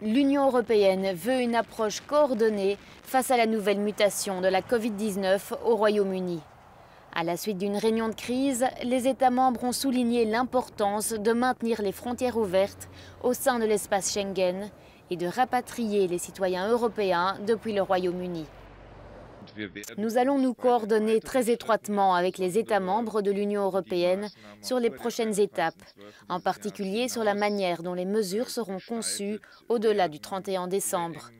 L'Union européenne veut une approche coordonnée face à la nouvelle mutation de la Covid-19 au Royaume-Uni. À la suite d'une réunion de crise, les États membres ont souligné l'importance de maintenir les frontières ouvertes au sein de l'espace Schengen et de rapatrier les citoyens européens depuis le Royaume-Uni. Nous allons nous coordonner très étroitement avec les États membres de l'Union européenne sur les prochaines étapes, en particulier sur la manière dont les mesures seront conçues au-delà du 31 décembre.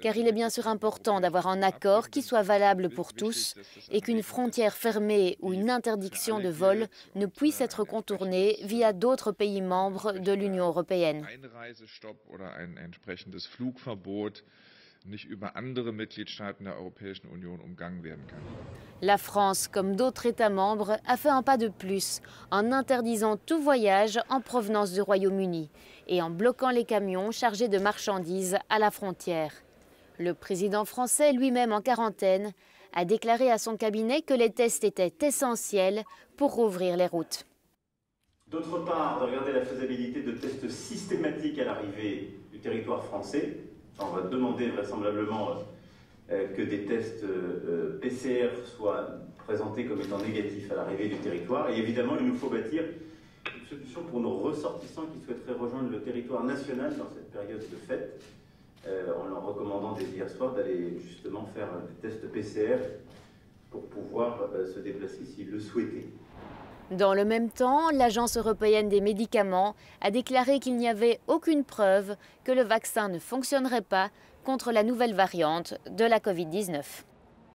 Car il est bien sûr important d'avoir un accord qui soit valable pour tous et qu'une frontière fermée ou une interdiction de vol ne puisse être contournée via d'autres pays membres de l'Union européenne. La France, comme d'autres États membres, a fait un pas de plus en interdisant tout voyage en provenance du Royaume-Uni et en bloquant les camions chargés de marchandises à la frontière. Le président français, lui-même en quarantaine, a déclaré à son cabinet que les tests étaient essentiels pour rouvrir les routes. D'autre part, de regarder la faisabilité de tests systématiques à l'arrivée du territoire français. On va demander vraisemblablement que des tests PCR soient présentés comme étant négatifs à l'arrivée du territoire. Et évidemment, il nous faut bâtir une solution pour nos ressortissants qui souhaiteraient rejoindre le territoire national dans cette période de fête, en leur recommandant dès hier soir d'aller justement faire des tests PCR pour pouvoir se déplacer s'ils le souhaitaient. Dans le même temps, l'Agence européenne des médicaments a déclaré qu'il n'y avait aucune preuve que le vaccin ne fonctionnerait pas contre la nouvelle variante de la Covid-19.